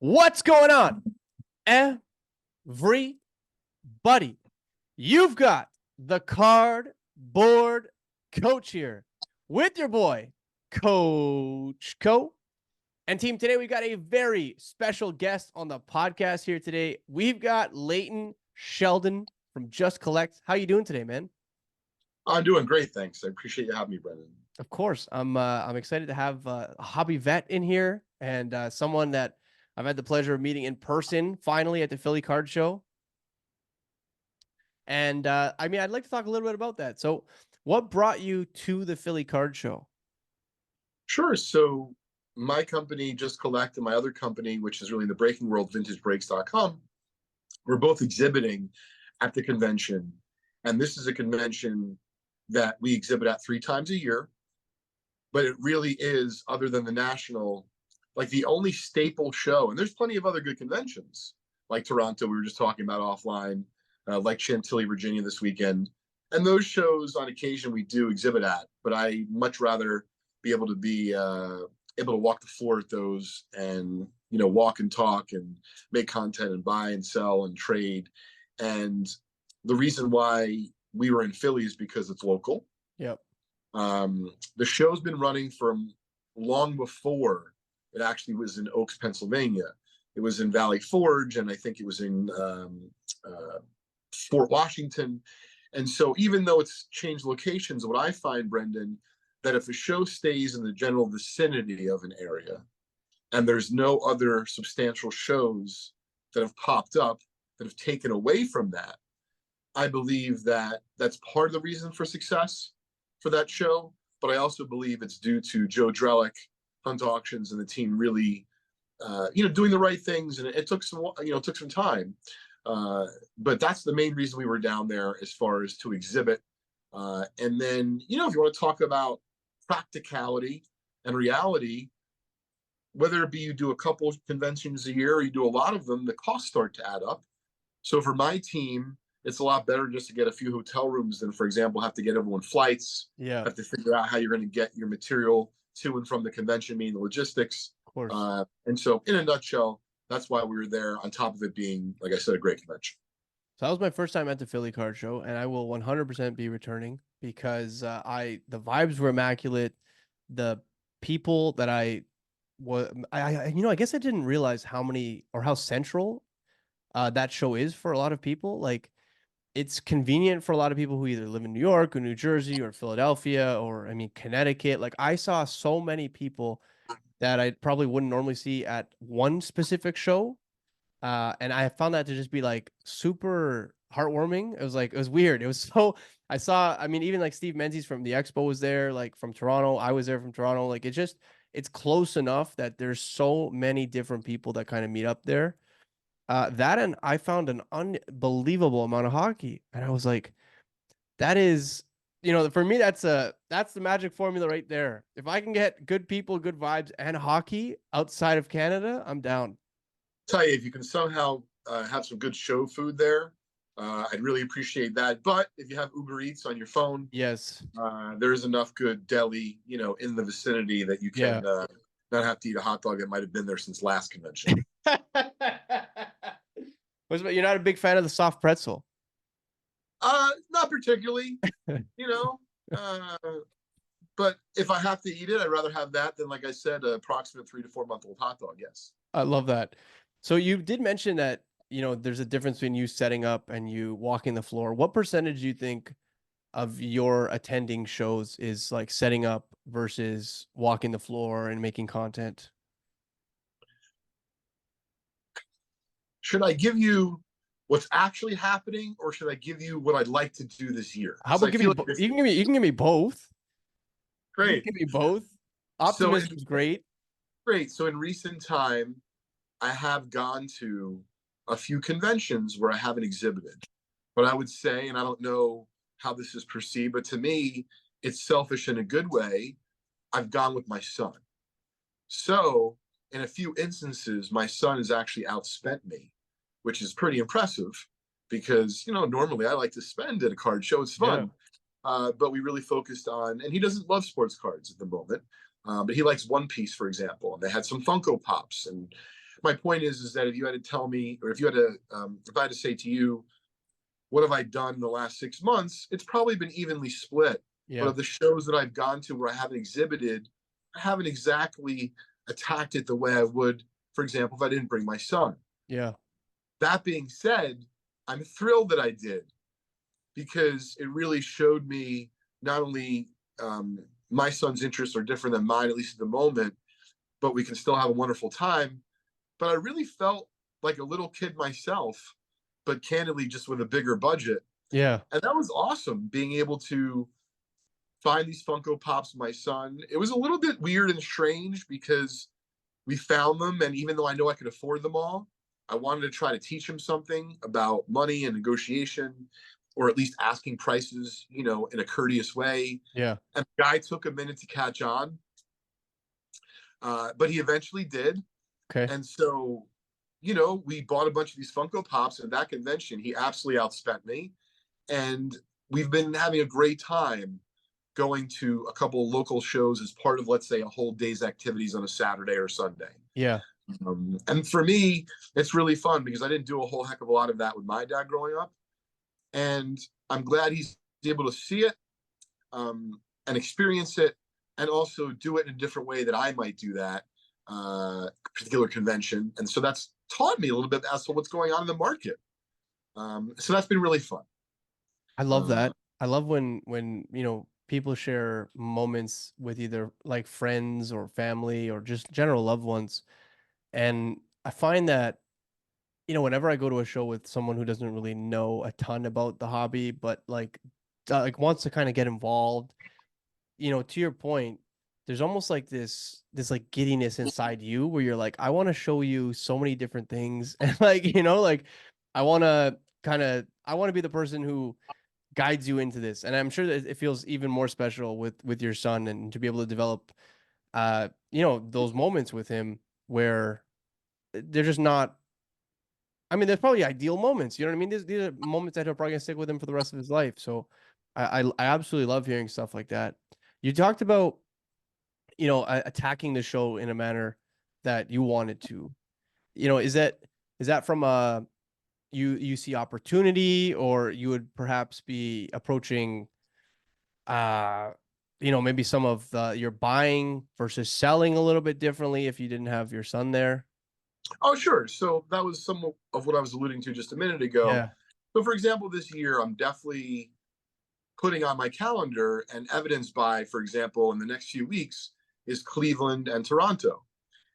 What's going on, everybody? You've got the cardboard coach here with your boy, Coach Co. And team, today we got a very special guest on the podcast here today. We've got LEIGHTON Sheldon from Just Collect. How you doing today, man? I'm doing great, thanks. I appreciate you having me, Brendan. Of course, I'm excited to have a hobby vet in here and someone that I've had the pleasure of meeting in person finally at the Philly Card Show. And I'd like to talk a little bit about that. So, what brought you to the Philly Card Show? Sure. So my company, Just Collect, and my other company, which is really in the breaking world, vintagebreaks.com, we're both exhibiting at the convention. And this is a convention that we exhibit at 3 times a year. But it really is, other than the national, like the only staple show. And there's plenty of other good conventions, like Toronto, we were just talking about offline, like Chantilly, Virginia this weekend. And those shows on occasion we do exhibit at, but I much rather be able to walk the floor at those and, walk and talk and make content and buy and sell and trade. And the reason why we were in Philly is because it's local. Yep. The show's been running from long before it actually was in Oaks, Pennsylvania. It was in Valley Forge, and I think it was in Fort Washington. And so even though it's changed locations, what I find, Brendan, that if a show stays in the general vicinity of an area and there's no other substantial shows that have popped up that have taken away from that, I believe that that's part of the reason for success for that show. But I also believe it's due to Joe Drellick, Hunt Auctions, and the team really, doing the right things. And it took some time. But that's the main reason we were down there, as far as to exhibit. And then, if you want to talk about practicality and reality, whether it be you do a couple of conventions a year or you do a lot of them, the costs start to add up. So for my team, it's a lot better just to get a few hotel rooms than, for example, have to get everyone flights. Yeah. Have to figure out how you're going to get your material to and from the convention, meaning the logistics. Of course. And so in a nutshell, that's why we were there, on top of it being, like I said, a great convention. So that was my first time at the Philly Card Show, and I will 100% be returning because the vibes were immaculate. The people that I guess I didn't realize how many or how central that show is for a lot of people. Like, it's convenient for a lot of people who either live in New York or New Jersey or Philadelphia or Connecticut. Like, I saw so many people that I probably wouldn't normally see at one specific show. And I found that to just be like super heartwarming. It was weird. It was so, even like Steve Menzies from the Expo was there, like from Toronto. I was there from Toronto. Like, it's close enough that there's so many different people that kind of meet up there. And I found an unbelievable amount of hockey. And I was like, that is, for me, that's the magic formula right there. If I can get good people, good vibes, and hockey outside of Canada, I'm down. Tell you, if you can somehow have some good show food there, I'd really appreciate that. But if you have Uber Eats on your phone, yes, there's enough good deli, in the vicinity that you can not have to eat a hot dog that might have been there since last convention. You're not a big fan of the soft pretzel? Not particularly, but if I have to eat it, I'd rather have that than, like I said, an approximate 3 to 4 month old hot dog. Yes. I love that. So you did mention that, there's a difference between you setting up and you walking the floor. What percentage do you think of your attending shows is like setting up versus walking the floor and making content? Should I give you what's actually happening, or should I give you what I'd like to do this year? How about you can give me both. Great. Give me both. Optimism is great. Great. So in recent time, I have gone to a few conventions where I haven't exhibited. But I would say, and I don't know how this is perceived, but to me, it's selfish in a good way, I've gone with my son. So in a few instances, my son has actually outspent me, which is pretty impressive because, normally I like to spend at a card show. It's fun. Yeah. But we really focused on, and he doesn't love sports cards at the moment, but he likes One Piece, for example. And they had some Funko Pops. my point is that if you had to tell me, or if you had to, if I had to say to you, what have I done in the last 6 months? It's probably been evenly split. But Yeah. of the shows that I've gone to where I haven't exhibited, I haven't exactly attacked it the way I would, for example, if I didn't bring my son. Yeah. That being said, I'm thrilled that I did, because it really showed me not only my son's interests are different than mine, at least at the moment, but we can still have a wonderful time. But I really felt like a little kid myself, but candidly, just with a bigger budget. Yeah. And that was awesome, being able to find these Funko Pops with my son. It was a little bit weird and strange because we found them, and even though I know I could afford them all, I wanted to try to teach him something about money and negotiation, or at least asking prices, in a courteous way. Yeah. And the guy took a minute to catch on, but he eventually did. Okay. And so, we bought a bunch of these Funko Pops at that convention. He absolutely outspent me. And we've been having a great time going to a couple of local shows as part of, let's say, a whole day's activities on a Saturday or Sunday. Yeah. And for me, it's really fun because I didn't do a whole heck of a lot of that with my dad growing up. And I'm glad he's able to see it, and experience it, and also do it in a different way that I might do that particular convention. And so that's taught me a little bit as to what's going on in the market. So that's been really fun. I love Uh, that. I love when, people share moments with either like friends or family or just general loved ones. And I find that, whenever I go to a show with someone who doesn't really know a ton about the hobby, but like wants to kind of get involved, to your point, there's almost like this like giddiness inside you where you're like, I want to show you so many different things. And like, like I want to be the person who guides you into this. And I'm sure that it feels even more special with your son, and to be able to develop those moments with him where they're just not, I mean, there's probably ideal moments, you know what I mean? These are moments that are probably gonna stick with him for the rest of his life. So I absolutely love hearing stuff like that. You talked about, attacking the show in a manner that you wanted to. Is that from a you see opportunity, or you would perhaps be approaching uh maybe some of your buying versus selling a little bit differently if you didn't have your son there? oh, sure. So that was some of what I was alluding to just a minute ago. Yeah. So, for example, this year, I'm definitely putting on my calendar, and evidenced by, for example, in the next few weeks, is Cleveland and Toronto.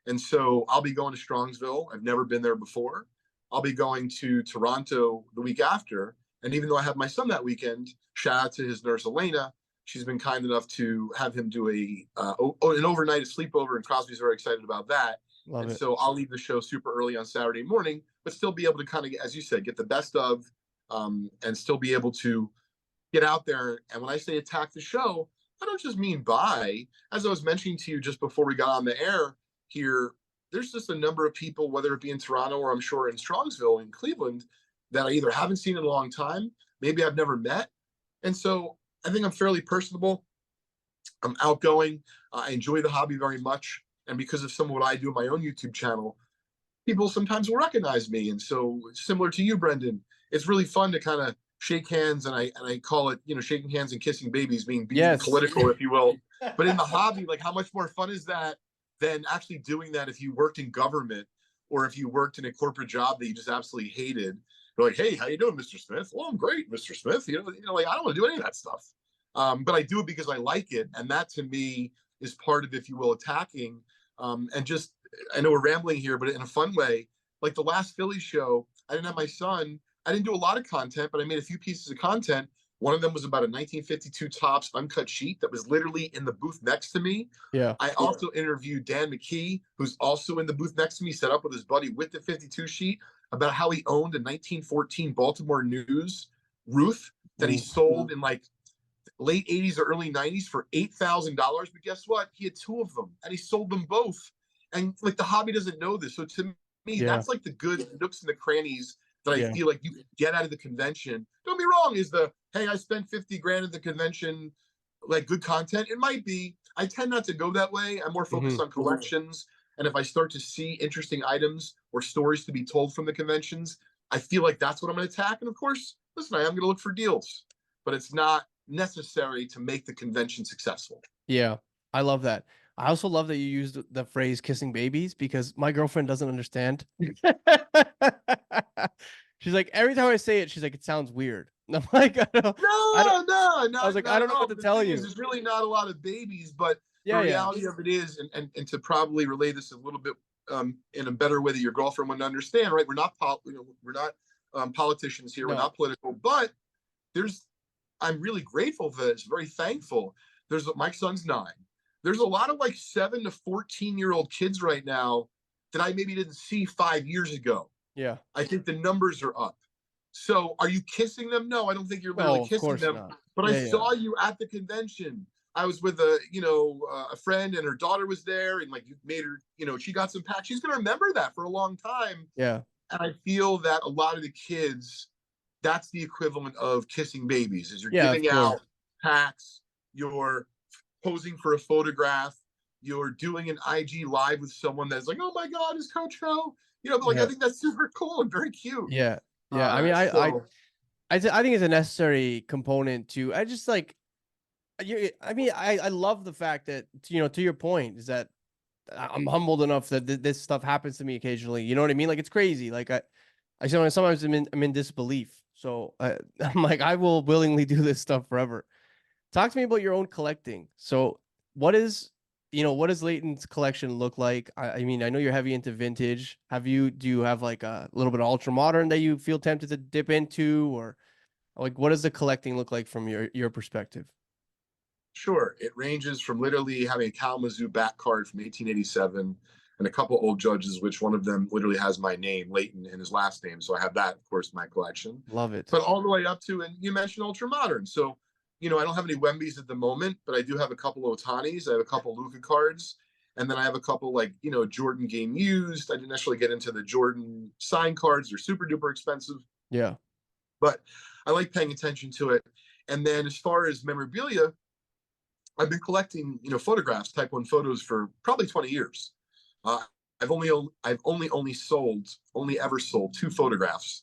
And so I'll be going to Strongsville. I've never been there before. I'll be going to Toronto the week after. And even though I have my son that weekend, shout out to his nurse, Elena. She's been kind enough to have him do an overnight sleepover, and Crosby's very excited about that. Love And it. so I'll leave the show super early on Saturday morning, but still be able to kind of, as you said, get the best of, and still be able to get out there. And when I say attack the show, I don't just mean buy. As I was mentioning to you just before we got on the air here, there's just a number of people, whether it be in Toronto or I'm sure in Strongsville in Cleveland, that I either haven't seen in a long time, maybe I've never met. And so I think I'm fairly personable. I'm outgoing. I enjoy the hobby very much. And because of some of what I do on my own YouTube channel, people sometimes will recognize me. And so, similar to you, Brendan, it's really fun to kind of shake hands, and I call it, shaking hands and kissing babies, being Yes. political, if you will. But in the hobby, like, how much more fun is that than actually doing that if you worked in government, or if you worked in a corporate job that you just absolutely hated? You're like, hey, how you doing, Mr. Smith? Well, I'm great, Mr. Smith. Like, I don't want to do any of that stuff. But I do it because I like it, and that to me is part of, if you will, attacking. And just, I know we're rambling here, but in a fun way. Like the last Philly show, I didn't have my son. I didn't do a lot of content, but I made a few pieces of content. One of them was about a 1952 Topps uncut sheet that was literally in the booth next to me. Yeah. I also interviewed Dan McKee, who's also in the booth next to me, set up with his buddy with the 52 sheet, about how he owned a 1914 Baltimore News Ruth that he Ooh. sold in like late 80s or early 90s for $8,000. But guess what? He had two of them, and he sold them both. And like, the hobby doesn't know this. So to me, Yeah. that's like the good nooks and the crannies that I Yeah. feel like you can get out of the convention. Don't be wrong, is the, hey, I spent 50 grand at the convention, like, good content? It might be. I tend not to go that way. I'm more focused Hmm. on collections. And if I start to see interesting items or stories to be told from the conventions, I feel like that's what I'm going to attack. And of course, listen, I am going to look for deals, but it's not necessary to make the convention successful. Yeah, I love that. I also love that you used the phrase kissing babies because my girlfriend doesn't understand. She's like, every time I say it, she's like, it sounds weird. And I'm like, I don't, No, no, I was not like, I not don't at know what all. to But the tell thing is, you. there's really not a lot of babies. But the Yeah, yeah. reality of it is, and to probably relay this a little bit in a better way that your girlfriend would understand, right? We're not politicians here. We're No. not political, but there's. I'm really grateful for this. Very thankful. There's my son's 9. There's a lot of like 7 to 14-year-old kids right now that I maybe didn't see 5 years ago. Yeah. I think the numbers are up. So are you kissing them? No, I don't think you're literally No, of kissing course them. not. But I Yeah, yeah. saw you at the convention. I was with a friend, and her daughter was there, and like you made her, she got some packs. She's gonna remember that for a long time. Yeah. And I feel that a lot of the kids, that's the equivalent of kissing babies, is you're Yeah, of giving course. out packs, you're posing for a photograph, you're doing an IG live with someone that's like, oh my God, is Coach Ho? But like I Yeah. think that's super cool and very cute. Yeah. Yeah. I mean, So I think it's a necessary component to, I just like, I mean, I love the fact that, to your point is that I'm humbled enough that this stuff happens to me occasionally. You know what I mean? Like it's crazy. Like I sometimes I'm in disbelief. So I'm like, I will willingly do this stuff forever. Talk to me about your own collecting. So what is, what does Leighton's collection look like? I mean, I know you're heavy into vintage. Do you have like a little bit of ultra modern that you feel tempted to dip into, or like, what does the collecting look like from your perspective? sure, it ranges from literally having a Kalamazoo back card from 1887 and a couple old judges, which one of them literally has my name, Leighton, in his last name. So I have that, of course, in my collection. Love it. But all the way up to, and you mentioned ultra modern. So, I don't have any Wemby's at the moment, but I do have a couple of Otanis. I have a couple Luka cards. And then I have a couple like, Jordan game used. I didn't necessarily get into the Jordan sign cards. They're super duper expensive, Yeah. but I like paying attention to it. And then as far as memorabilia, I've been collecting, photographs, Type 1 photos for probably 20 years. Uh, I've only ever sold 2 photographs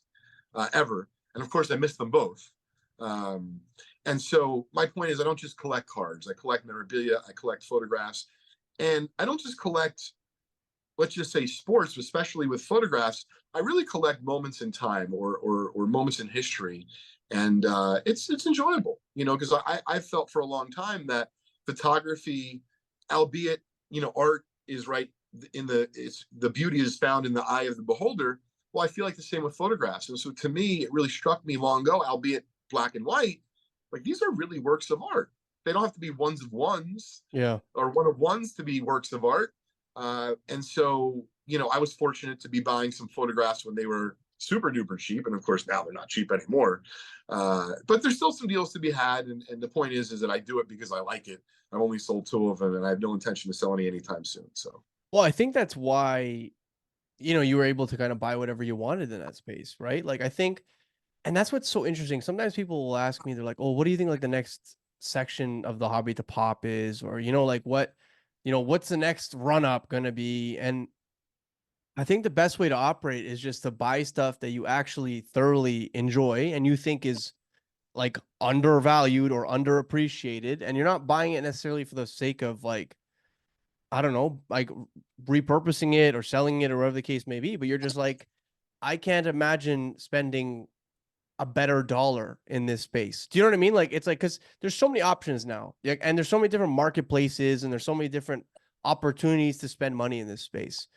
ever, and of course I missed them both. Um, and so my point is, I don't just collect cards. I collect memorabilia. I collect photographs, and I don't just collect, let's just say, sports, especially with photographs. I really collect moments in time or moments in history, and it's enjoyable, because I felt for a long time that photography, albeit art is right the beauty is found in the eye of the beholder. Well, I feel like the same with photographs, and so to me, it really struck me long ago, albeit black and white, like these are really works of art. They don't have to be ones of ones Yeah. or one of ones to be works of art. And so, I was fortunate to be buying some photographs when they were super duper cheap, and of course now they're not cheap anymore. But there's still some deals to be had, and the point is that I do it because I like it. I've only sold 2 of them, and I have no intention to sell any anytime soon. So, Well, I think that's why, you were able to kind of buy whatever you wanted in that space, right? Like I think, and that's what's so interesting. Sometimes people will ask me, they're like, "Oh, what do you think like the next section of the hobby to pop is?" Or, like what's the next run up going to be? And I think the best way to operate is just to buy stuff that you actually thoroughly enjoy and you think is like undervalued or underappreciated. And you're not buying it necessarily for the sake of like, I don't know, like repurposing it or selling it or whatever the case may be, but you're just like, I can't imagine spending a better dollar in this space. Do you know what I mean? Like it's like, because there's so many options now, like, and there's so many different marketplaces and there's so many different opportunities to spend money in this space.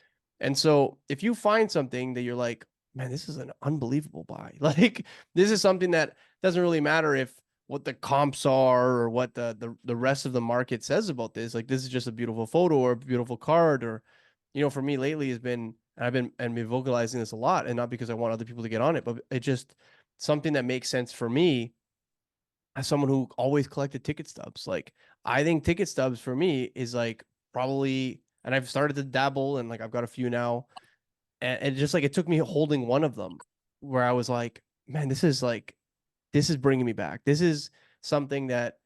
And so if you find something that you're like, man, this is an unbelievable buy. Like this is something that doesn't really matter if what the comps are or what the rest of the market says about this. Like this is just a beautiful photo or a beautiful card, or for me lately has been, and I've been vocalizing this a lot, and not because I want other people to get on it, but it just something that makes sense for me as someone who always collected ticket stubs. Like I think ticket stubs for me is like probably, and I've started to dabble and like I've got a few now, and it just like it took me holding one of them where I was like, man, this is bringing me back. This is something that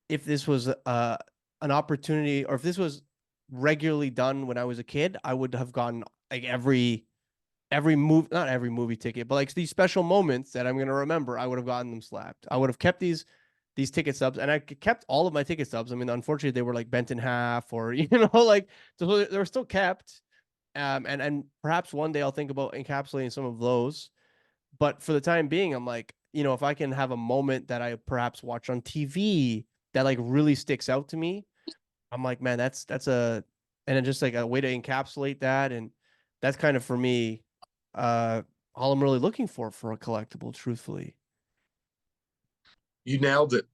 if this was an opportunity, or if this was regularly done when I was a kid, I would have gotten like every move, not every movie ticket, but like these special moments that I'm gonna remember, I would have gotten them slapped. I would have kept these ticket stubs, and I kept all of my ticket stubs. I mean, unfortunately, they were like bent in half, or like so they were still kept. And perhaps one day I'll think about encapsulating some of those. But for the time being, I'm like, if I can have a moment that I perhaps watch on TV that like really sticks out to me, I'm like, man, that's and then just like a way to encapsulate that, and that's kind of for me, uh, all I'm really looking for a collectible, truthfully. You nailed it.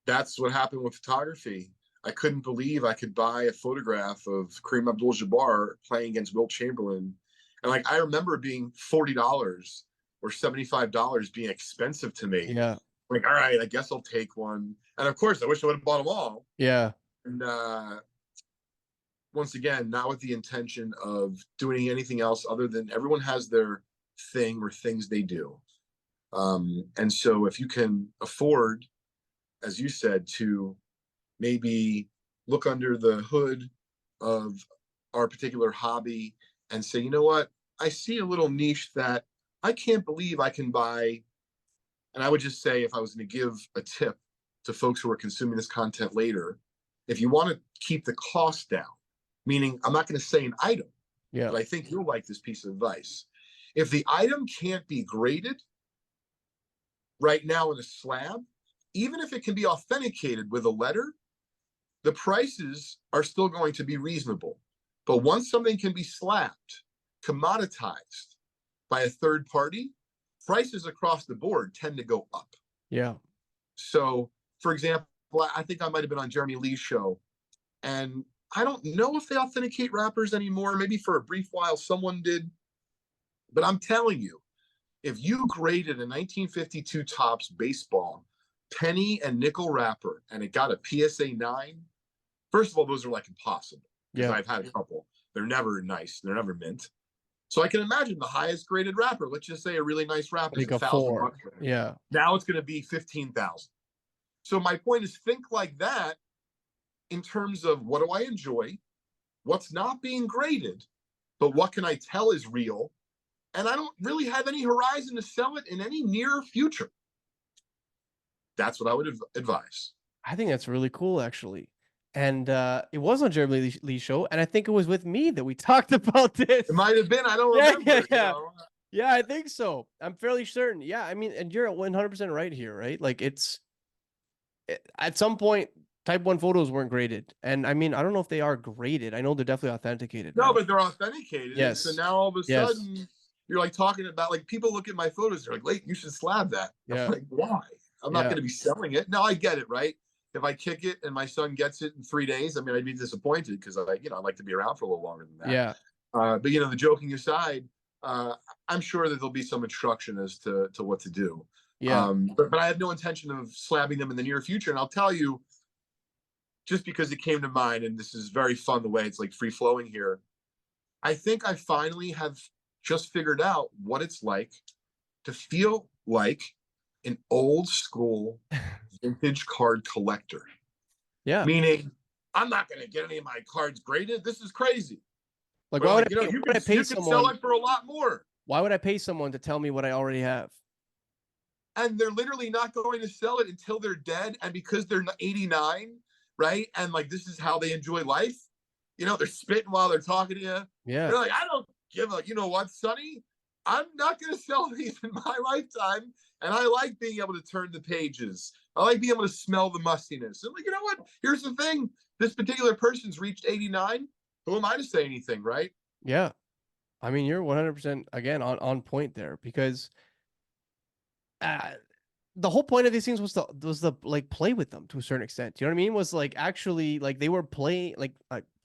That's what happened with photography. I couldn't believe I could buy a photograph of Kareem Abdul-Jabbar playing against Wilt Chamberlain, and like I remember being $40 or $75 being expensive to me. Yeah, Like, all right, I guess I'll take one. And of course, I wish I would have bought them all. yeah, And once again, not with the intention of doing anything else other than everyone has their thing or things they do. And so if you can afford, as you said, to maybe look under the hood of our particular hobby and say, you know what, I see a little niche that I can't believe I can buy. And I would just say, if I was going to give a tip to folks who are consuming this content later, if you want to keep the cost down, meaning I'm not going to say an item, yeah, but I think you'll like this piece of advice. If the item can't be graded right now in a slab, even if it can be authenticated with a letter, the prices are still going to be reasonable. But once something can be slapped, commoditized by a third party, prices across the board tend to go up. yeah. So, for example, I think I might have been on Jeremy Lee's show, and I don't know if they authenticate rappers anymore. Maybe for a brief while someone did. But I'm telling you, if you graded a 1952 Topps baseball penny and nickel wrapper and it got a PSA 9, first of all, those are like impossible because Yeah, I've had a couple. They're never nice, they're never mint. So I can imagine the highest graded wrapper, let's just say a really nice wrapper is like a a thousand four. bucks. Yeah, Now it's going to be 15,000. So my point is, think like that in terms of what do I enjoy, what's not being graded, but what can I tell is real, and I don't really have any horizon to sell it in any near future. That's what I would advise. I think that's really cool, actually. And it was on Jeremy Lee's show, and I think it was with me that we talked about It this. might have been, I don't Yeah, yeah, remember, you yeah. know. Yeah, I think so. I'm fairly certain. Yeah, I mean, and you're 100% right here, right? Like at some point, Type 1 photos weren't graded. And I mean, I don't know if they are graded. I know they're definitely authenticated No, now. but they're authenticated. And so Yes. now all of a Yes. sudden you're like talking about, like, people look at my photos, they're like, Leighton, you should slab that. I'm Yeah. like, why? I'm not Yeah. going to be selling it. No, I get it, right? If I kick it and my son gets it in 3 days, I mean, I'd be disappointed because I'd like to be around for a little longer than that. Yeah. But the joking aside, I'm sure that there'll be some instruction as to what to do. Yeah. But I have no intention of slabbing them in the near future. And I'll tell you, just because it came to mind, and this is very fun the way it's like free flowing here. I think I finally have just figured out what it's like to feel like an old school vintage card collector. Yeah. Meaning, I'm not going to get any of my cards graded. This is crazy. Like, But like, why would I pay you could sell someone? it for a lot more. Why would I pay someone to tell me what I already have? And they're literally not going to sell it until they're dead. And because they're 89, right? And like, this is how they enjoy life. They're spitting while they're talking to you. Yeah. They're like, I don't give a, you know what, Sonny? I'm not going to sell these in my lifetime. And I like being able to turn the pages. I like being able to smell the mustiness. And like, you know what? Here's the thing. This particular person's reached 89. Who am I to say anything, right? Yeah. I mean, you're 100% again on point there, because uh, the whole point of these things was to like play with them to a certain extent. You know what I mean? Was like actually like they were playing like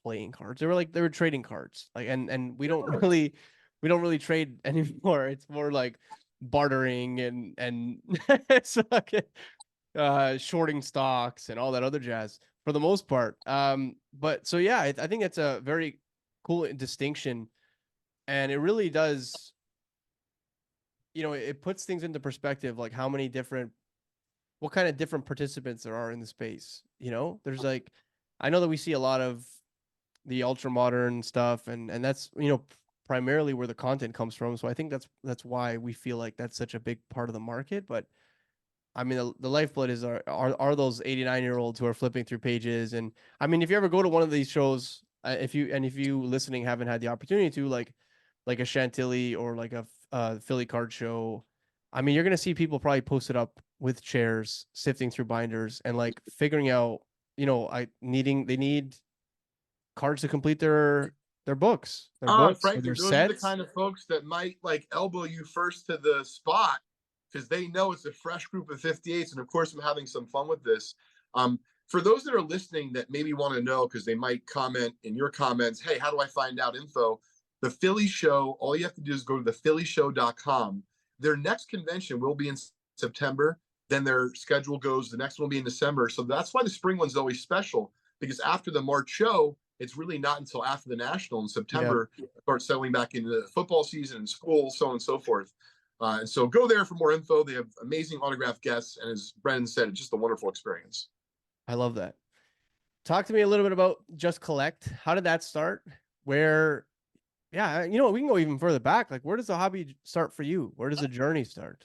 playing cards. They were trading cards. Like and Sure. we don't really trade anymore. It's more like bartering and it's like, shorting stocks and all that other jazz for the most part. But so yeah, I think it's a very cool distinction, and it really does. It puts things into perspective, like what kind of different participants there are in the space. There's like, I know that we see a lot of the ultra modern stuff, and that's, you know, primarily where the content comes from. So I think that's why we feel like that's such a big part of the market. But I mean, the lifeblood is are those 89-year-olds who are flipping through pages. And I mean, if you ever go to one of these shows, if you listening haven't had the opportunity to, like a Chantilly or like a Philly card show, I mean, you're gonna see people probably posted up with chairs, sifting through binders and like figuring out, you know, they need cards to complete their books or Frankly, their those are the sets. kind of folks that might like elbow you first to the spot because they know it's a fresh group of 58s. And of course, I'm having some fun with this. Um, for those that are listening that maybe want to know, because they might comment in your comments, hey, how do I find out info? The Philly Show, all you have to do is go to thephillyshow.com. Their next convention will be in September. Then their schedule goes, the next one will be in December. So that's why the spring one's always special, because after the March show, it's really not until after the national in Yeah, September start settling back into the football season and school, so on and so forth. And so go there for more info. They have amazing autographed guests, and as Brendan said, it's just a wonderful experience. I love that. Talk to me a little bit about Just Collect. How did that start? Where, yeah, you know, we can go even further back. Like, where does the hobby start for you? Where does the journey start?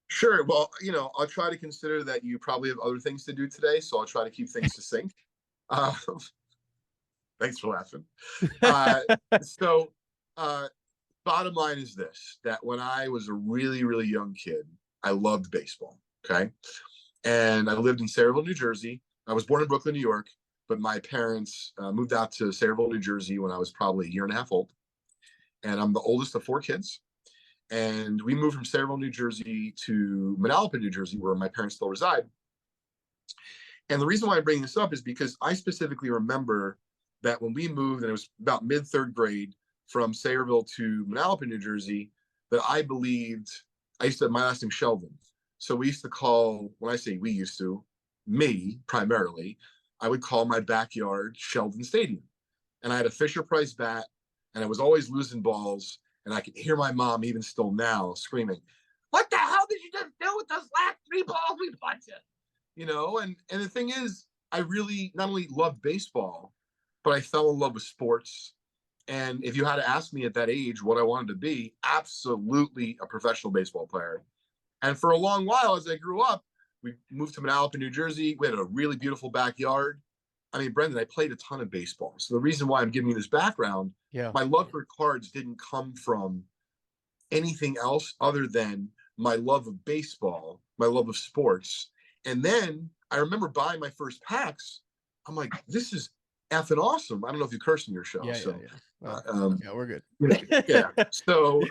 Sure. Well, I'll try to consider that you probably have other things to do today, so I'll try to keep things succinct. Uh, thanks for laughing. Uh, so, uh, bottom line is this: that when I was a really, really young kid, I loved baseball. Okay, and I lived in Sayreville, New Jersey. I was born in Brooklyn, New York, but my parents moved out to Sayreville, New Jersey when I was probably a year and a half old. And I'm the oldest of four kids. And we moved from Sayreville, New Jersey to Manalapan, New Jersey, where my parents still reside. And the reason why I bring this up is because I specifically remember that when we moved, and it was about mid third grade from Sayreville to Manalapan, New Jersey, that I believed I used to, my last name Sheldon. So we used to call, when I say we used to, me primarily, I would call my backyard Sheldon Stadium. And I had a Fisher Price bat, and I was always losing balls. And I could hear my mom, even still now, screaming, "What the hell did you just do with those last three balls we put you?" And the thing is, I really not only loved baseball, but I fell in love with sports. And if you had to ask me at that age what I wanted to be, absolutely a professional baseball player. And for a long while, as I grew up, we moved to Manalapan, New Jersey. We had a really beautiful backyard. I mean, Brendan, I played a ton of baseball. So the reason why I'm giving you this background, Yeah. my love for cards didn't come from anything else other than my love of baseball, my love of sports. And then I remember buying my first packs. I'm like, this is effing awesome. I don't know if you curse in your show. Yeah, yeah, So, yeah. uh, Well, um, yeah, we're yeah. good. So,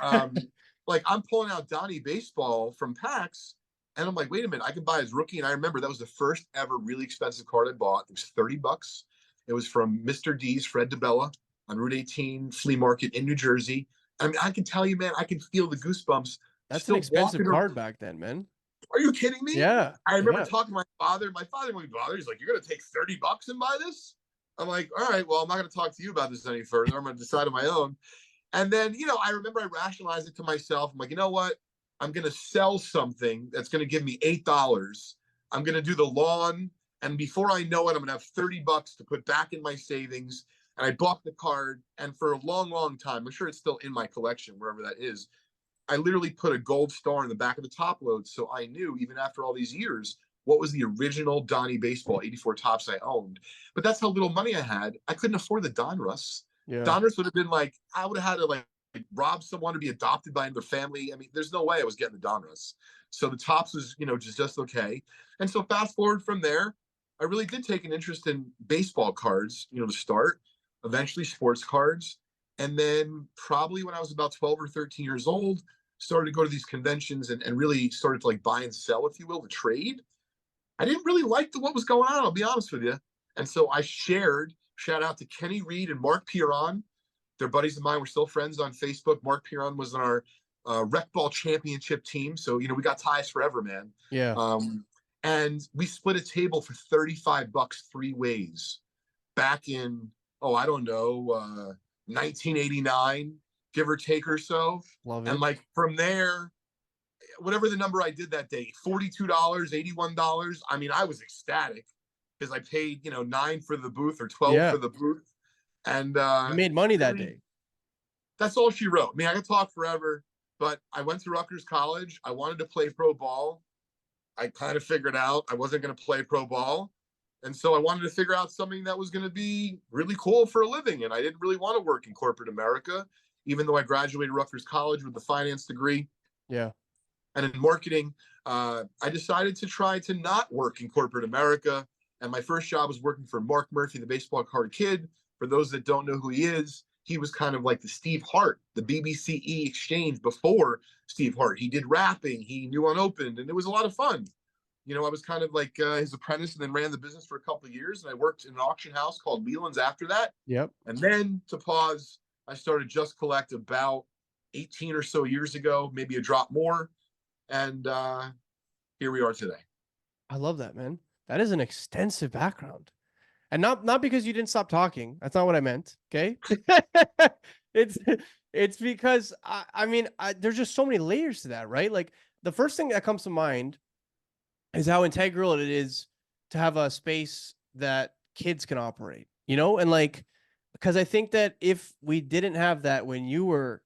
like I'm pulling out Donnie baseball from packs, and I'm like, wait a minute, I can buy his rookie. And I remember that was the first ever really expensive card I bought. It was $30. It was from Mr. D's, Fred DeBella on Route 18 flea market in New Jersey. I mean, I can tell you, man, I can feel the goosebumps That's an still expensive walking around. card back then, man. Are you kidding me? Yeah, I remember yeah. talking to my father. My father won't be bothered. He's like, "You're gonna take $30 and buy this?" I'm like, "All right, well, I'm not gonna talk to you about this any further. I'm gonna decide on my own." And then, I remember I rationalized it to myself. I'm like, you know what? I'm gonna sell something that's gonna give me $8. I'm gonna do the lawn, and before I know it, I'm gonna have $30 to put back in my savings. And I bought the card, and for a long, long time, I'm sure it's still in my collection, wherever that is. I literally put a gold star in the back of the top load, so I knew even after all these years what was the original Donnie baseball 84 tops I owned. But that's how little money I had. I couldn't afford the Donruss. Yeah. Donruss would have been like I would have had to like rob someone to be adopted by their family. I mean, there's no way I was getting the Donruss. So the tops was just okay. And so fast forward from there, I really did take an interest in baseball cards, to start. Eventually, sports cards. And then probably when I was about 12 or 13 years old, started to go to these conventions and really started to like buy and sell, if you will, the trade. I didn't really like what was going on, I'll be honest with you. And so I shout out to Kenny Reed and Mark Piron. They're buddies of mine. We're still friends on Facebook. Mark Piron was on our rec ball championship team. So, we got ties forever, man. Yeah. And we split a table for $35 three ways back in, I don't know, 1989, give or take or so. Love And it. like from there, whatever the number I did that day, $42, $81. I mean, I was ecstatic because I paid, 9 for the booth or 12 Yeah. for the booth. And You made money that really, day. that's all she wrote. I mean, I could talk forever, but I went to Rutgers College. I wanted to play pro ball. I kind of figured out I wasn't going to play pro ball. And so I wanted to figure out something that was going to be really cool for a living. And I didn't really want to work in corporate America, even though I graduated Rutgers College with a finance degree Yeah. and in marketing. I decided to try to not work in corporate America. And my first job was working for Mark Murphy, the baseball card kid. For those that don't know who he is, he was kind of like the Steve Hart, the BBC exchange before Steve Hart. He did rapping, he knew Unopened, and it was a lot of fun. You know, I was kind of like his apprentice and then ran the business for a couple of years. And I worked in an auction house called Leland's after that. Yep. And then to pause, I started Just Collect about 18 or so years ago, maybe a drop more. And here we are today. I love that, man. That is an extensive background. And not because you didn't stop talking. That's not what I meant. Okay. it's it's because I mean there's just so many layers to that, right? Like the first thing that comes to mind is how integral it is to have a space that kids can operate, you know? And like, because I think that if we didn't have that when you were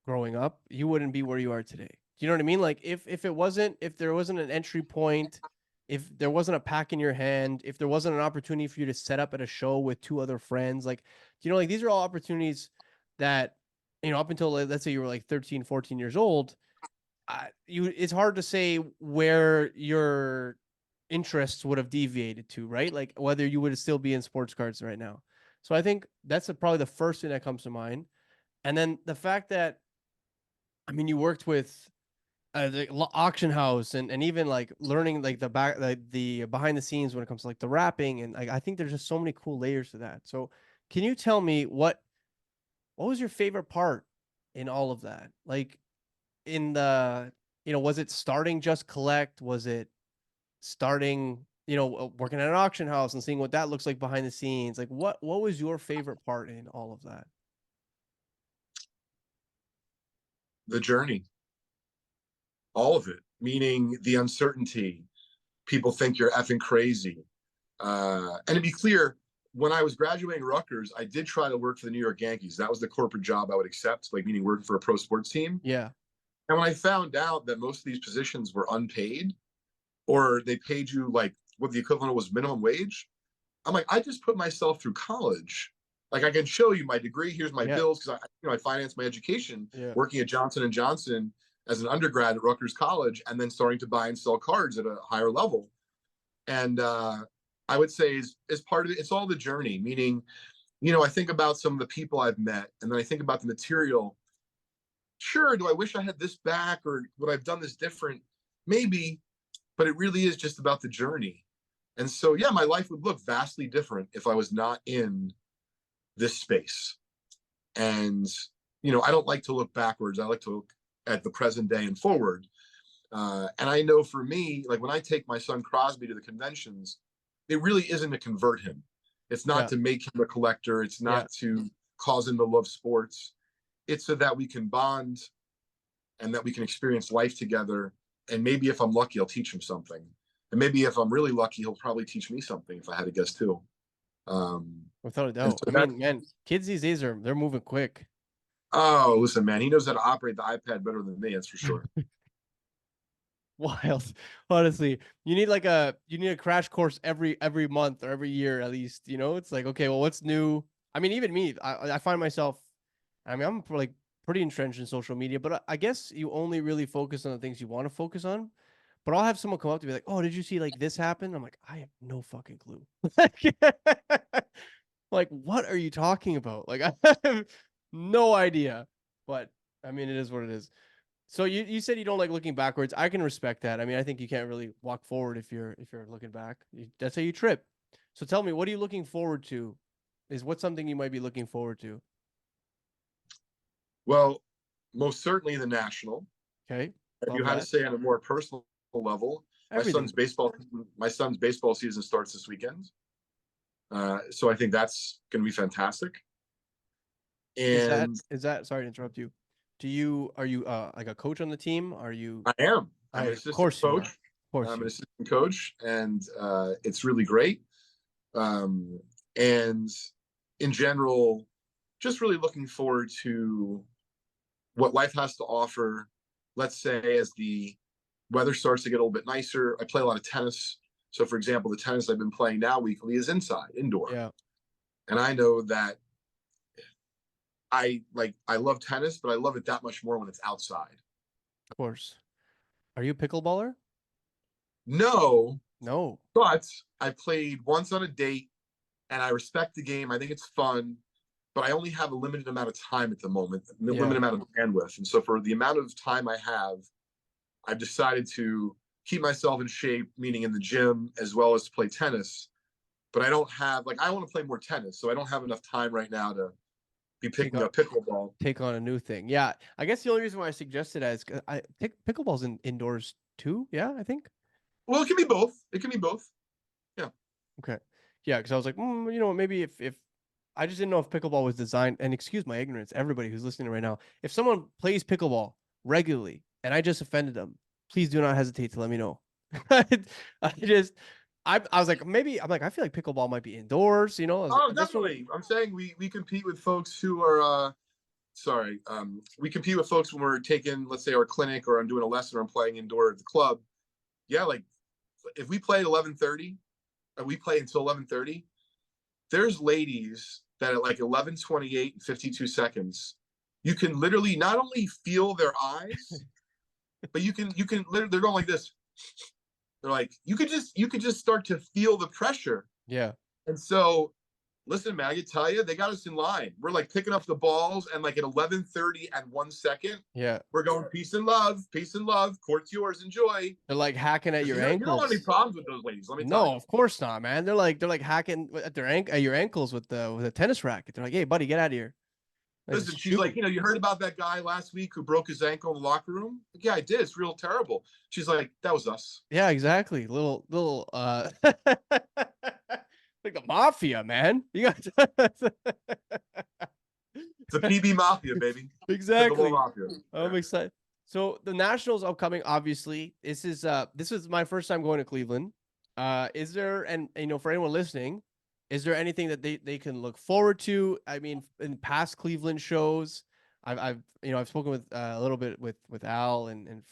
growing up, you wouldn't be where you are today. Do you know what I mean? Like if there wasn't an entry point, if there wasn't a pack in your hand, if there wasn't an opportunity for you to set up at a show with two other friends, like, you know, like these are all opportunities that, you know, up until let's say you were like 13, 14 years old, it's hard to say where your interests would have deviated to, right? Like whether you would still be in sports cards right now. So I think that's probably the first thing that comes to mind. And then the fact that, I mean, you worked with the auction house and even like learning like the behind the scenes when it comes to like the rapping and like I think there's just so many cool layers to that. So can you tell me what was your favorite part in all of that? Like in the, you know, was it starting Just Collect? Was it starting, you know, working at an auction house and seeing what that looks like behind the scenes? Like what was your favorite part in all of that? The journey, all of it, meaning the uncertainty. People think you're effing crazy. And to be clear, when I was graduating Rutgers, I did try to work for the New York Yankees. That was the corporate job I would accept, like meaning working for a pro sports team. Yeah. And when I found out that most of these positions were unpaid or they paid you like what the equivalent was minimum wage, I'm like, I just put myself through college. Like I can show you my degree. Here's my Yeah. bills because I financed my education Yeah. working at Johnson and Johnson as an undergrad at Rutgers College, and then starting to buy and sell cards at a higher level. And I would say is part of it. It's all the journey. Meaning, you know, I think about some of the people I've met, and then I think about the material. Sure, do I wish I had this back, or would I've done this different? Maybe, but it really is just about the journey. And so, yeah, my life would look vastly different if I was not in this space. And, you know, I don't like to look backwards. I like to look at the present day and forward. And I know for me, like when I take my son Crosby to the conventions, it really isn't to convert him. It's not Yeah. to make him a collector. It's Yeah. not to cause him to love sports. It's so that we can bond and that we can experience life together. And maybe if I'm lucky, I'll teach him something. And maybe if I'm really lucky, he'll probably teach me something if I had to guess too. Without a And doubt. so I mean, man, kids these days they're moving quick. oh, listen, man, he knows how to operate the iPad better than me. That's for sure. Wild. Honestly, you need a crash course every month or every year at least, you know? It's like, okay, well, what's new? I mean, even me, I find myself, I mean, I'm like pretty entrenched in social media, but I guess you only really focus on the things you want to focus on. But I'll have someone come up to me like, "Oh, did you see like this happen?" I'm like, "I have no fucking clue." Like, what are you talking about? Like, I have no idea. But I mean, it is what it is. So you said you don't like looking backwards. I can respect that. I mean, I think you can't really walk forward if you're looking back. That's how you trip. So tell me, what are you looking forward to? Is what something you might be looking forward to? Well, most certainly the national. Okay, If you love had to that. say on a more personal level, Everything. my son's baseball season starts this weekend. So I think that's going to be fantastic. And Is that sorry to interrupt you. Are you like a coach on the team? Are you I am. I'm an of assistant course you are. coach. Of course I'm you an are. assistant coach, and it's really great. And in general, just really looking forward to what life has to offer. Let's say as the weather starts to get a little bit nicer, I play a lot of tennis. So, for example, the tennis I've been playing now weekly is inside, indoor. Yeah, And I know that I love tennis, but I love it that much more when it's outside. of course. Are you a pickleballer? No, No. but I played once on a date and I respect the game. I think it's fun, but I only have a limited amount of time at the moment, a limited Yeah. amount of bandwidth. And so for the amount of time I have, I've decided to keep myself in shape, meaning in the gym, as well as to play tennis. But I don't have, like, I want to play more tennis. So I don't have enough time right now to be Take picking on up pickleball. take on a new thing. Yeah. I guess the only reason why I suggested that is 'cause I pickleball's indoors too. Yeah, I think. Well, it can be both. It can be both. Yeah. Okay. Yeah, because I was like, you know, maybe if I just didn't know if pickleball was designed, and excuse my ignorance, everybody who's listening right now, if someone plays pickleball regularly and I just offended them, please do not hesitate to let me know. I just, I was like, maybe I'm like, I feel like pickleball might be indoors, you know. Oh, This one, definitely. I'm saying we compete with folks who are sorry. We compete with folks when we're taking, let's say, our clinic or I'm doing a lesson or I'm playing indoor at the club. Yeah, like if we play at 11:30 and we play until 11:30, there's ladies that at like 11:28 and 52 seconds, you can literally not only feel their eyes, but you can literally they're going like this. They're like you could just start to feel the pressure. yeah, And so listen, man, I can tell you, they got us in line. We're like picking up the balls, and like at 11:30 and 1 second, yeah, we're going peace and love. Court's yours, enjoy. they're like hacking at Because your you don't want any ankles. problems with those ladies. Let me tell No, you. of course not, man. They're like hacking at at your ankles with a tennis racket. They're like, hey, buddy, get out of here. Like, Listen, just she's like, shoot. you heard about that guy last week who broke his ankle in the locker room? Like, yeah, I did. It's real terrible. She's like, that was us. Yeah, exactly. Little like the mafia, man. You got It's a PB Mafia, baby. Pickleball exactly. Mafia. I'm excited. So the Nationals upcoming, obviously. This is my first time going to Cleveland. Is there, and you know, for anyone listening, is there anything that they can look forward to? I mean, in past Cleveland shows, I've you know, I've spoken with a little bit with Al and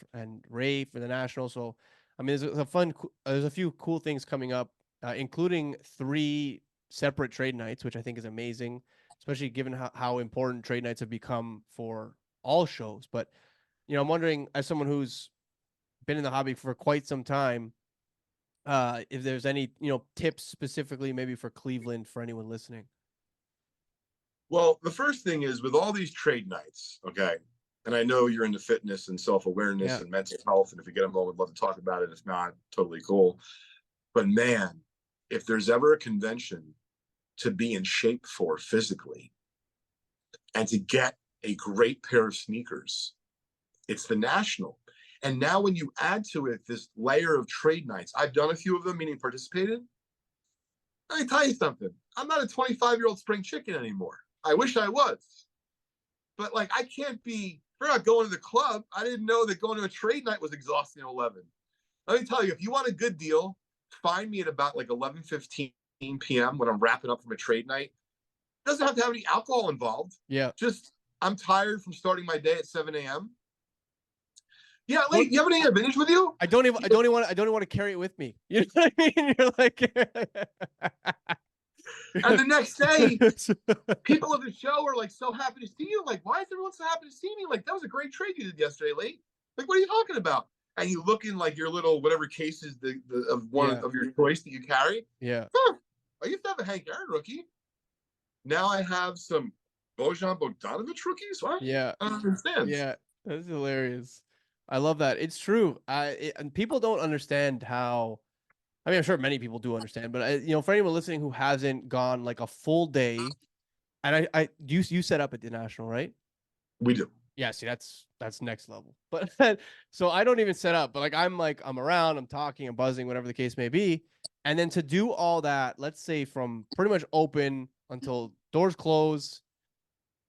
Ray for the Nationals. So I mean, there's a few cool things coming up, including 3 separate trade nights, which I think is amazing, especially given how important trade nights have become for all shows. But you know, I'm wondering, as someone who's been in the hobby for quite some time, if there's any, you know, tips specifically maybe for Cleveland for anyone listening. Well, the first thing is with all these trade nights, okay, and I know you're into fitness and self awareness Yeah. and mental health. And if you get a moment, love to talk about it. If not, totally cool. But man, if there's ever a convention to be in shape for physically and to get a great pair of sneakers, it's the National. And now, when you add to it this layer of trade nights, I've done a few of them, meaning participated. Let me tell you something. I'm not a 25-year-old spring chicken anymore. I wish I was. But like, I can't be, we're not going to the club. I didn't know that going to a trade night was exhausting at 11. Let me tell you, if you want a good deal, find me at about like 11:15 p.m. when I'm wrapping up from a trade night. It doesn't have to have any alcohol involved. Yeah. Just, I'm tired from starting my day at 7 a.m. Yeah, Well, you have any advantage with you? I don't even want to carry it with me. You know what I mean? You're like And the next day, people at the show are like so happy to see you. Like, why is everyone so happy to see me? Like, that was a great trade you did yesterday, late. Like, what are you talking about? And you look in like your little whatever cases of one Yeah. of your choice that you carry. Yeah. Huh, I used to have a Hank Aaron rookie. Now I have some Bojan Bogdanovic rookies. What? Yeah. I don't understand. Yeah. That's hilarious. I love that. It's true. And people don't understand how. I mean, I'm sure many people do understand, but you know, for anyone listening who hasn't gone like a full day, and you set up at the National, right? We do. Yeah, see, that's next level. But so I don't even set up, but like I'm around, I'm talking, I'm buzzing, whatever the case may be. And then to do all that, let's say from pretty much open until doors close,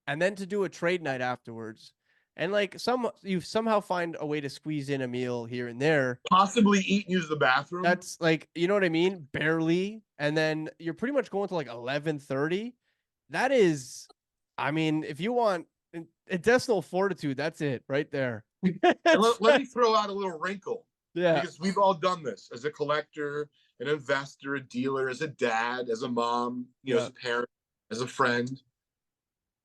and then to do a trade night afterwards. And like you somehow find a way to squeeze in a meal here and there. Possibly eat and use the bathroom. That's like, you know what I mean? Barely. And then you're pretty much going to like 11:30. That is I mean, if you want intestinal fortitude, that's it right there. And That's let me throw out a little wrinkle, yeah, because we've all done this as a collector, an investor, a dealer, as a dad, as a mom, as yeah. a parent, as a friend.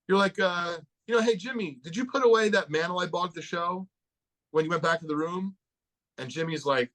You're like, hey, Jimmy, did you put away that mantle I bought at the show when you went back to the room? And Jimmy's like,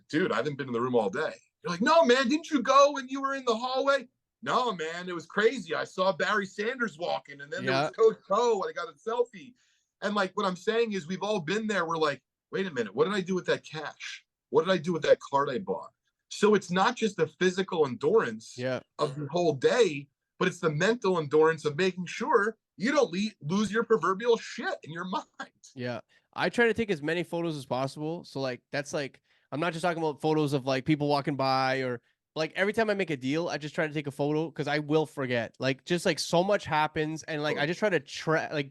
dude, I haven't been in the room all day. You're like, no, man, didn't you go when you were in the hallway? No, man, it was crazy. I saw Barry Sanders walking, and then there was Yeah. Coach Poe, and I got a selfie. And like, what I'm saying is, we've all been there. We're like, wait a minute, what did I do with that cash? What did I do with that card I bought? So it's not just the physical endurance Yeah. of the whole day, but it's the mental endurance of making sure you don't lose your proverbial shit in your mind. Yeah. I try to take as many photos as possible. So like that's like I'm not just talking about photos of like people walking by or like every time I make a deal, I just try to take a photo because I will forget. Like just like so much happens and like I just try to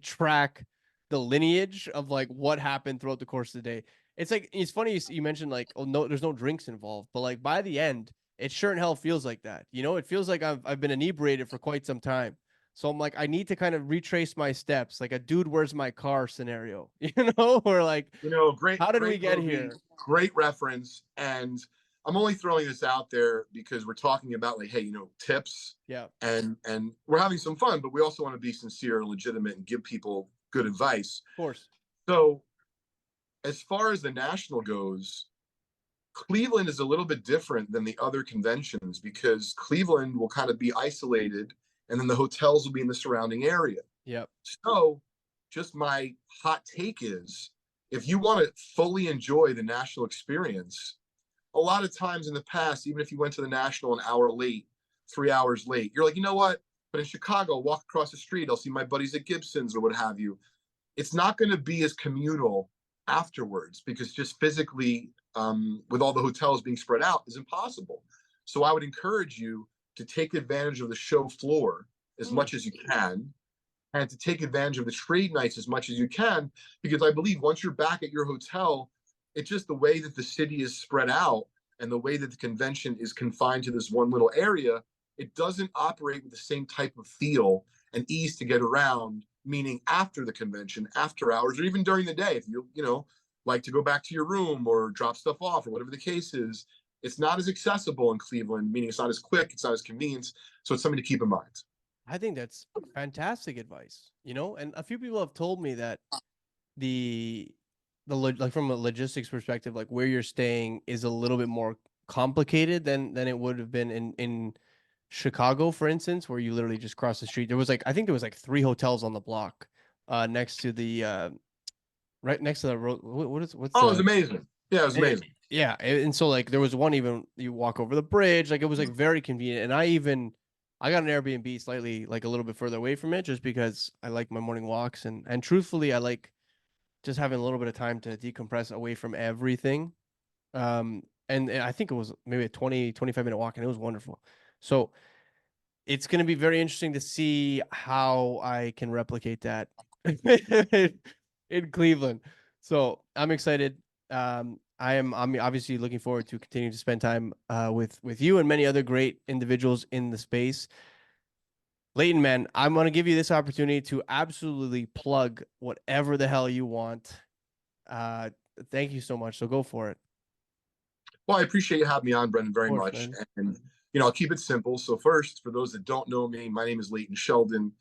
track the lineage of like what happened throughout the course of the day. It's like it's funny you mentioned like oh no there's no drinks involved, but like by the end it sure in hell feels like that. You know, it feels like I've been inebriated for quite some time. So I'm like, I need to kind of retrace my steps, like a dude, where's my car scenario, or like, Great, how did we great get movie, here? great reference. And I'm only throwing this out there because we're talking about like, hey, tips, Yeah, of and we're having some fun, but we also want to be sincere and legitimate and give people good advice. course. So as far as the national goes, Cleveland is a little bit different than the other conventions because Cleveland will kind of be isolated, and then the hotels will be in the surrounding area. Yep. So, just my hot take is, if you want to fully enjoy the national experience, a lot of times in the past, even if you went to the national an hour late, 3 hours late, you're like, you know what? But in Chicago, walk across the street, I'll see my buddies at Gibson's or what have you. It's not going to be as communal afterwards because just physically, with all the hotels being spread out, is impossible. So I would encourage you to take advantage of the show floor as Hmm. much as you can, and to take advantage of the trade nights as much as you can, because I believe once you're back at your hotel, it's just the way that the city is spread out and the way that the convention is confined to this one little area. It doesn't operate with the same type of feel and ease to get around, meaning after the convention, after hours, or even during the day. If you like to go back to your room or drop stuff off or whatever the case is, it's not as accessible in Cleveland, meaning it's not as quick, it's not as convenient. So it's something to keep in mind. I think that's fantastic advice, and a few people have told me that the like from a logistics perspective, like where you're staying is a little bit more complicated than it would have been in Chicago, for instance, where you literally just cross the street. There was like I think there was like three hotels on the block, next to the right next to the road. What's Oh, it was the amazing. Yeah, it was amazing. yeah, and so like there was one even you walk over the bridge, like it was like very convenient. And I got an Airbnb slightly like a little bit further away from it just because I like my morning walks and truthfully I like just having a little bit of time to decompress away from everything. And I think it was maybe a 25 minute walk and it was wonderful. So it's going to be very interesting to see how I can replicate that in Cleveland. So I'm excited. I'm obviously looking forward to continuing to spend time with you and many other great individuals in the space. Leighton, man, I'm going to give you this opportunity to absolutely plug whatever the hell you want. Uh, Thank you so much. So go for it. Well, I appreciate you having me on, Brendan, Of very course, much. man. And, I'll keep it simple. So, first, for those that don't know me, my name is Leighton Sheldon,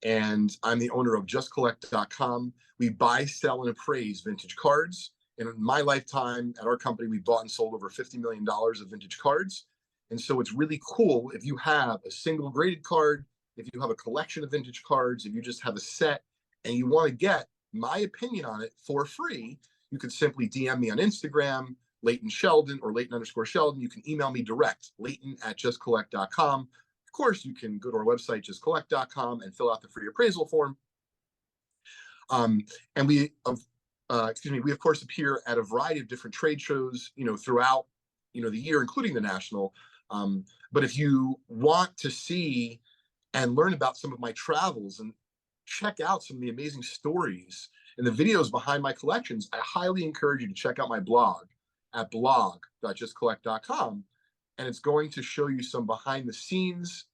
and I'm the owner of JustCollect.com. We buy, sell, and appraise vintage cards. And in my lifetime at our company, we bought and sold over $50 million of vintage cards. And so it's really cool if you have a single graded card, if you have a collection of vintage cards, if you just have a set and you want to get my opinion on it for free, you could simply DM me on Instagram, Leighton Sheldon or Leighton_Sheldon. You can email me direct, Leighton@justcollect.com. Of course, you can go to our website, justcollect.com, and fill out the free appraisal form. And we of course appear at a variety of different trade shows, throughout, the year, including the national. But if you want to see and learn about some of my travels and check out some of the amazing stories and the videos behind my collections, I highly encourage you to check out my blog at blog.justcollect.com. And it's going to show you some behind the scenes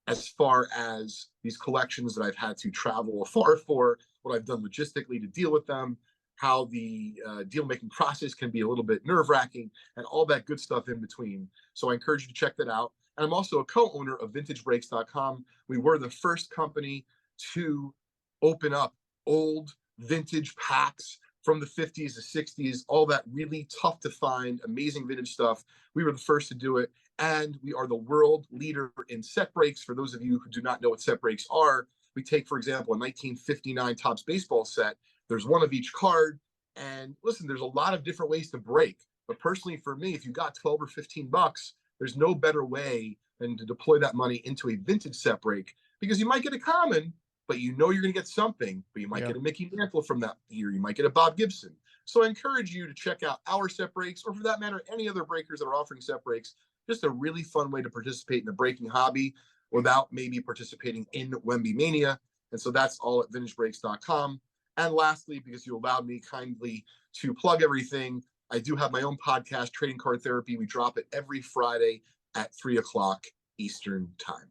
as far as these collections that I've had to travel afar for, what I've done logistically to deal with them, how the deal making process can be a little bit nerve wracking, and all that good stuff in between. So I encourage you to check that out. And I'm also a co owner of VintageBreaks.com. We were the first company to open up old vintage packs from the 50s, the 60s, all that really tough to find, amazing vintage stuff. We were the first to do it. And we are the world leader in set breaks. For those of you who do not know what set breaks are, we take, for example, a 1959 Topps baseball set. There's one of each card. And listen, there's a lot of different ways to break. But personally, for me, if you got 12 or 15 bucks, there's no better way than to deploy that money into a vintage set break, because you might get a common, but you know you're going to get something. But you might Yeah. get a Mickey Mantle from that year. You might get a Bob Gibson. So I encourage you to check out our set breaks, or for that matter, any other breakers that are offering set breaks. Just a really fun way to participate in the breaking hobby without maybe participating in Wemby Mania. And so that's all at vintagebreaks.com. And lastly, because you allowed me kindly to plug everything, I do have my own podcast, Trading Card Therapy. We drop it every Friday at 3 o'clock Eastern Time.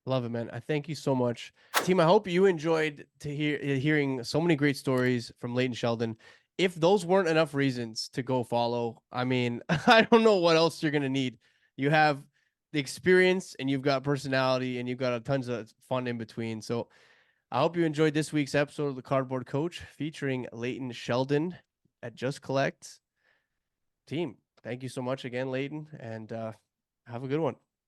Love it, man. I thank you so much, team. I hope you enjoyed hearing so many great stories from Leighton Sheldon. If those weren't enough reasons to go follow, I mean, I don't know what else you're gonna need. You have the experience, and you've got personality, and you've got a tons of fun in between. So I hope you enjoyed this week's episode of the Cardboard Coach featuring Leighton Sheldon at Just Collect. Team, thank you so much again, Leighton, and have a good one.